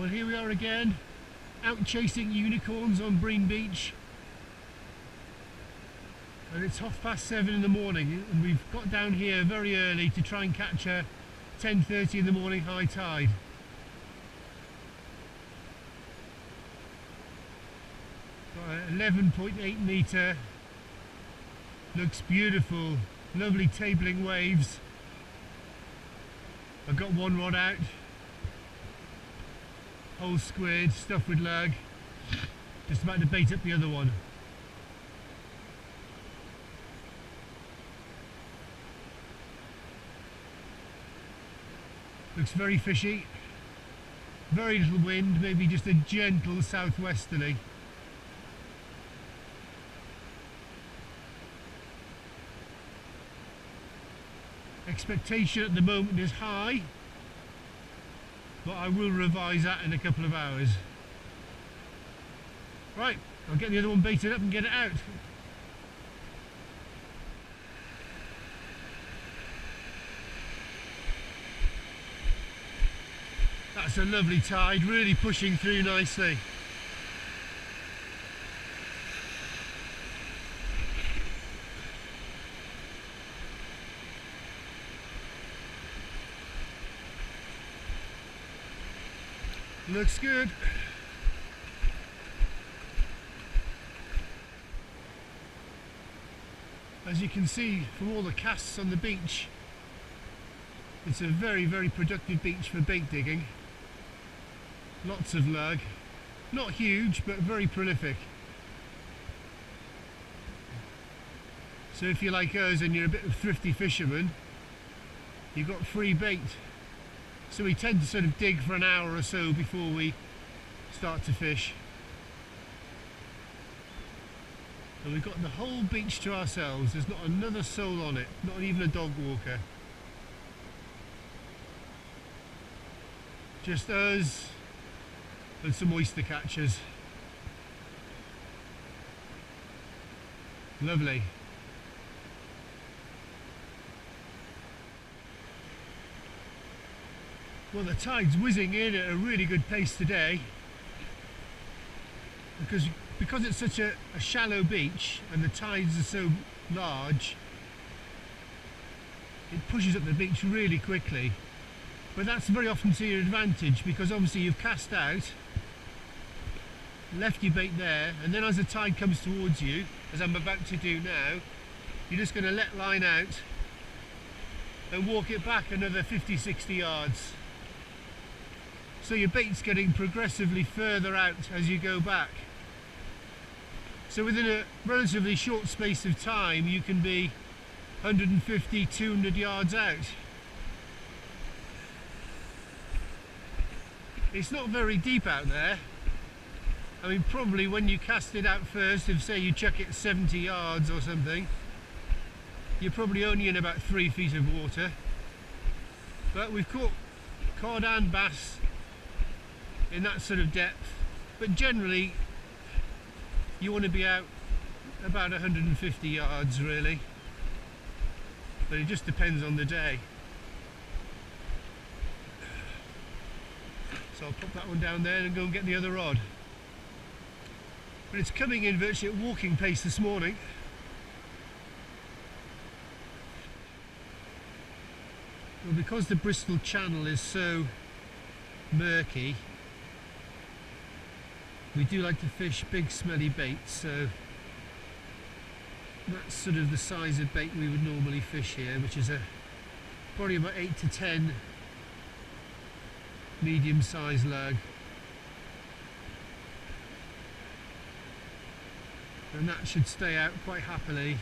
Well, here we are again, out chasing unicorns on Brean Beach. And it's 7:30 in the morning, and we've got down here very early to try and catch a 10:30 in the morning high tide. Got an 11.8 metre, looks beautiful, lovely tabling waves. I've got one rod out, whole squid, stuffed with lug, just about to bait up the other one. Looks very fishy, very little wind, maybe just a gentle southwesterly. Expectation at the moment is high, but I will revise that in a couple of hours. Right, I'll get the other one baited up and get it out. That's a lovely tide, really pushing through nicely. Looks good. As you can see from all the casts on the beach, it's a very productive beach for bait digging. Lots of lug, not huge but very prolific. So if you're like us and you're a bit of a thrifty fisherman, you've got free bait. So we tend to sort of dig for an hour or so before we start to fish. And we've got the whole beach to ourselves. There's not another soul on it, not even a dog walker. Just us and some oyster catchers. Lovely. Well, the tide's whizzing in at a really good pace today, because it's such a shallow beach and the tides are so large, it pushes up the beach really quickly. But that's very often to your advantage, because obviously you've cast out, left your bait there, and then as the tide comes towards you, as I'm about to do now, you're just going to let line out and walk it back another 50-60 yards. So your bait's getting progressively further out as you go back. So within a relatively short space of time you can be 150, 200 yards out. It's not very deep out there. I mean, probably when you cast it out first, if say you chuck it 70 yards or something, you're probably only in about 3 feet of water. But we've caught cod and bass in that sort of depth, but generally you want to be out about 150 yards really, but it just depends on the day. So I'll pop that one down there and go and get the other rod. But it's coming in virtually at walking pace this morning. Well, because the Bristol channel is so murky, we do like to fish big smelly baits, so that's sort of the size of bait we would normally fish here, which is probably about 8 to 10 medium sized lug. And that should stay out quite happily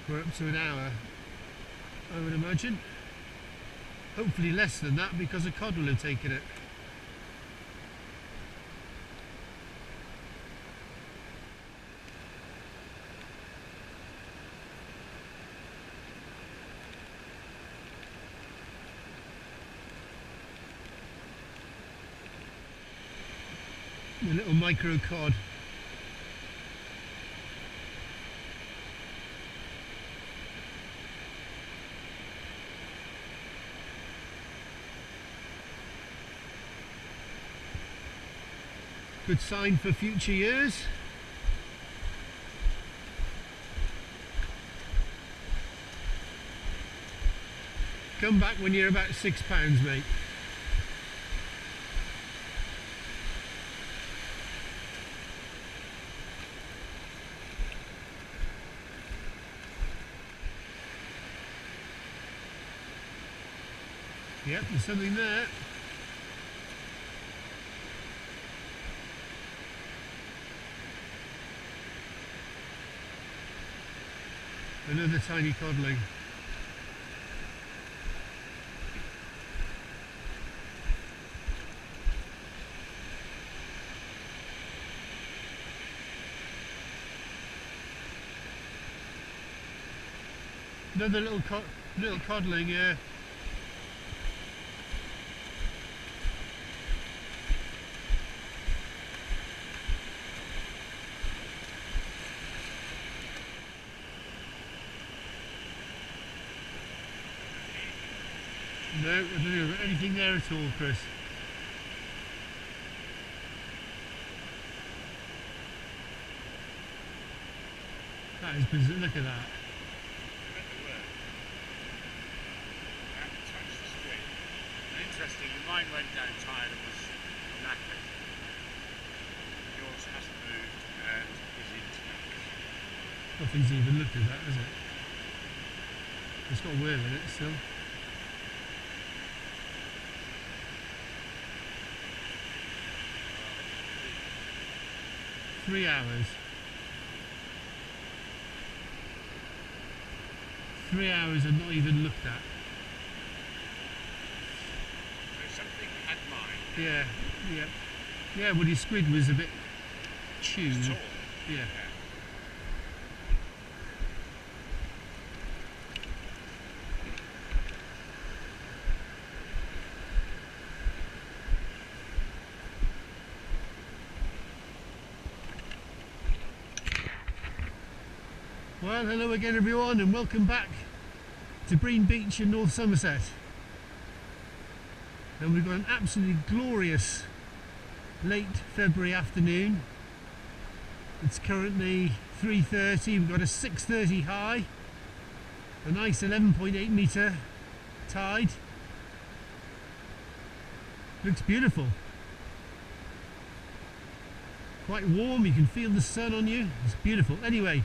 for up to an hour, I would imagine. Hopefully less than that, because a cod will have taken it. A little micro cod. Good sign for future years. Come back when you're about £6, mate. Yep, there's something there. Another tiny codling. Another little codling, yeah. No, I don't know anything there at all, Chris. That is bizarre. Look at that. Interesting, mine went down tired and was knackered. Yours hasn't moved and is intact. Nothing's even looked at that, has it? It's got a worm in it still. Well, 3 hours. 3 hours and not even looked at. Yeah, yeah. Yeah, well, his squid was a bit chewed. Tall. Yeah. Well, hello again everyone and welcome back to Brean Beach in North Somerset. And we've got an absolutely glorious late February afternoon. It's currently 3:30, we've got a 6:30 high, a nice 11.8 metre tide. Looks beautiful. Quite warm, you can feel the sun on you, it's beautiful. Anyway,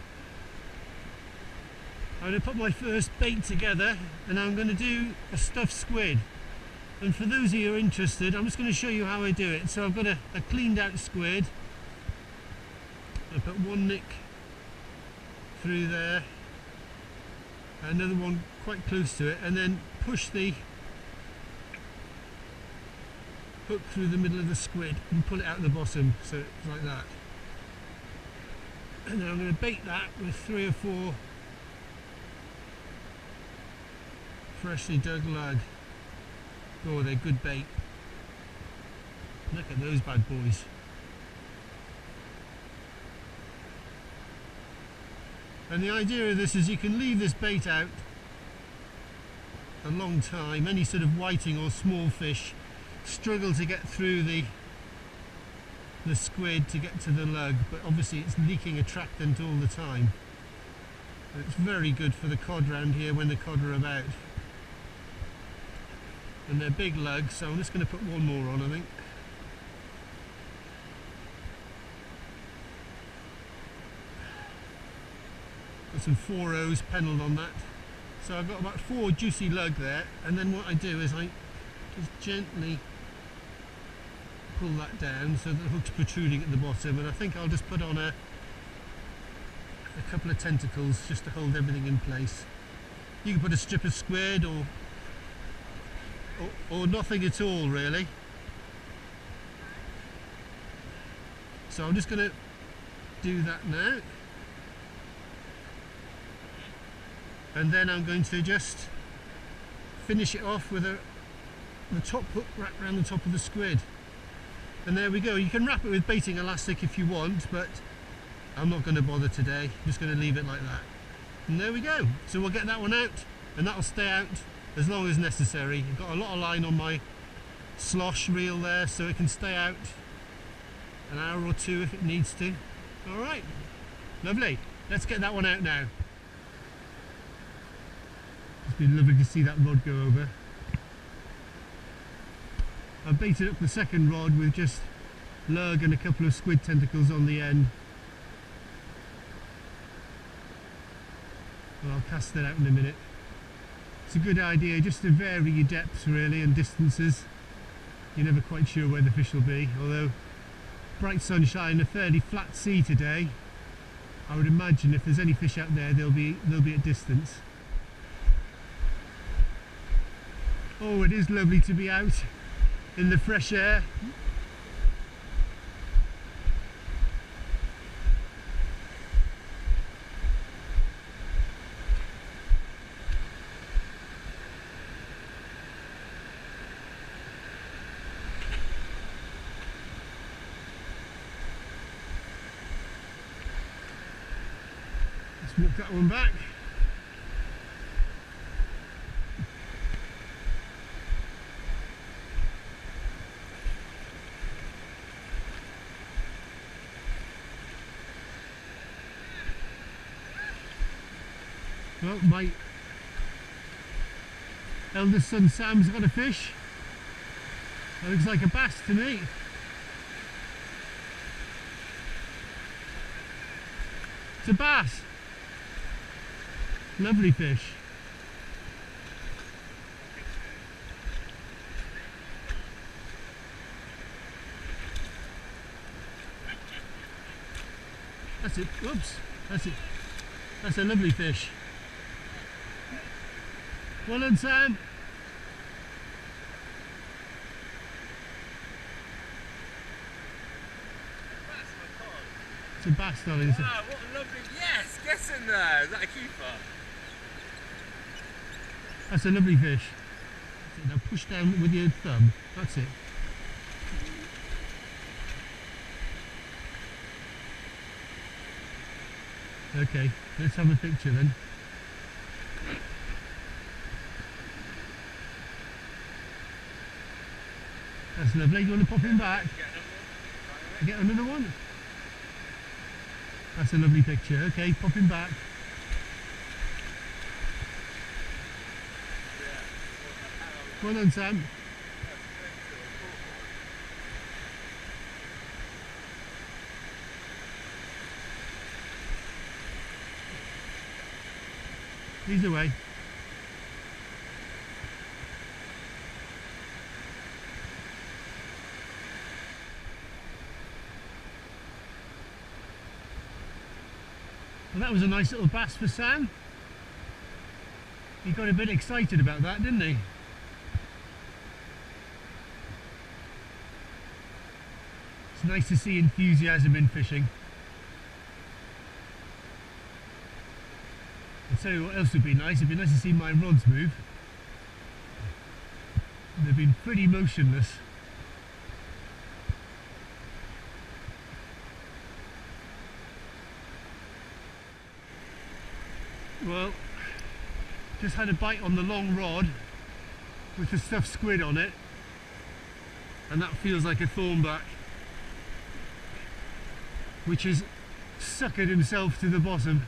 I'm going to put my first bait together and I'm going to do a stuffed squid. And for those of you who are interested, I'm just going to show you how I do it. So I've got a cleaned out squid. I put one nick through there, another one quite close to it, and then push the hook through the middle of the squid and pull it out the bottom, so it's like that. And then I'm going to bait that with 3 or 4 freshly dug lug. Oh, they're good bait. Look at those bad boys. And the idea of this is you can leave this bait out a long time. Any sort of whiting or small fish struggle to get through the squid to get to the lug, but obviously it's leaking attractant all the time. And it's very good for the cod round here when the cod are about. And they're big lugs, so I'm just going to put one more on, I think. Got some 4-0s pennelled on that. So I've got about 4 juicy lug there, and then what I do is I just gently pull that down so the hook's protruding at the bottom, and I think I'll just put on a couple of tentacles just to hold everything in place. You can put a strip of squid or nothing at all really. So I'm just going to do that now, and then I'm going to just finish it off with the top hook wrapped around the top of the squid. And there we go. You can wrap it with baiting elastic if you want, but I'm not going to bother today. I'm just going to leave it like that. And there we go. So we'll get that one out, and that'll stay out as long as necessary. I've got a lot of line on my slosh reel there, so it can stay out an hour or two if it needs to. All right, lovely. Let's get that one out now. It's been lovely to see that rod go over. I baited up the second rod with just lug and a couple of squid tentacles on the end. Well, I'll cast that out in a minute. It's a good idea just to vary your depths really and distances. You're never quite sure where the fish will be, although bright sunshine, a fairly flat sea today, I would imagine if there's any fish out there they'll be at distance. Oh, it is lovely to be out in the fresh air. Let's walk that one back. Well, my eldest son Sam's got a fish. That looks like a bass to me. It's a bass. Lovely fish. That's it. Whoops. That's it. That's a lovely fish. Well done, Sam. It's a bass, darling. Wow, what a lovely... Yes! Get in there! Is that a keeper? That's a lovely fish. That's it. Now push down with your thumb. That's it. Okay, let's have a picture then. That's lovely. Do you want to pop him back? Get another one? That's a lovely picture. Okay, pop him back. Well done, Sam. He's away. Well, that was a nice little bass for Sam. He got a bit excited about that, didn't he? It's nice to see enthusiasm in fishing. I'll tell you what else would be nice. It'd be nice to see my rods move. They've been pretty motionless. Well, just had a bite on the long rod with the stuffed squid on it, and that feels like a thornback, which has suckered himself to the bottom.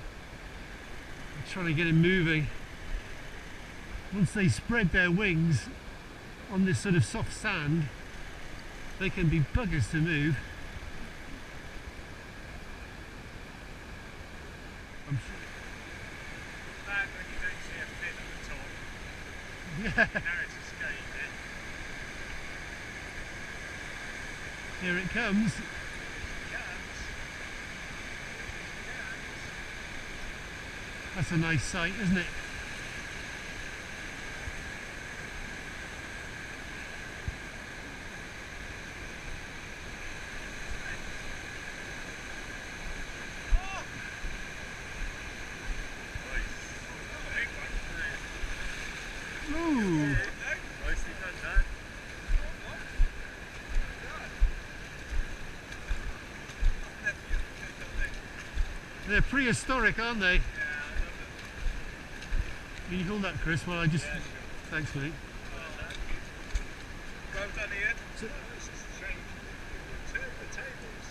I'm trying to get him moving. Once they spread their wings on this sort of soft sand, they can be buggers to move. I'm sure. Bad when you don't see a fin at the top. Yeah. Now it's escaping. Here it comes. That's a nice sight, isn't it? Ooh. Nicely done, Dan. They're prehistoric, aren't they? Yeah, I love it. Can you hold that, Chris, while I just... Yeah, sure. Thanks, mate. Well done, Ian. So- This is a shame. Turn the tables.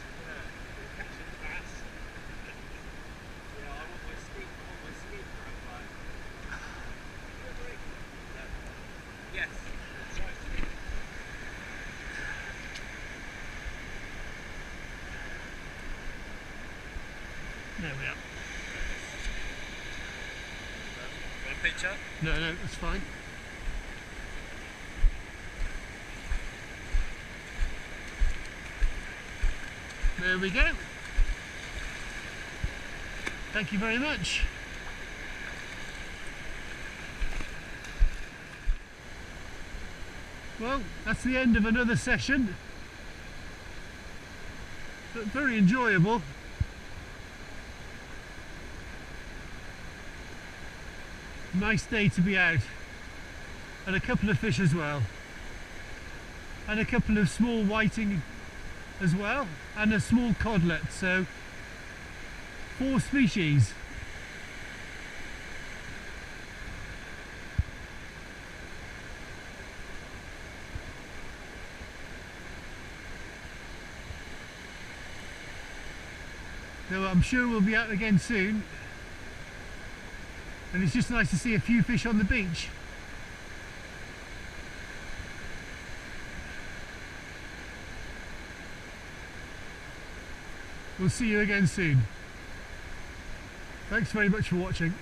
picture. No, that's fine. There we go. Thank you very much. Well, that's the end of another session. But very enjoyable. Nice day to be out. And a couple of fish as well. And a couple of small whiting as well. And a small codlet. So 4 species. So I'm sure we'll be out again soon, and it's just nice to see a few fish on the beach. We'll see you again soon. Thanks very much for watching.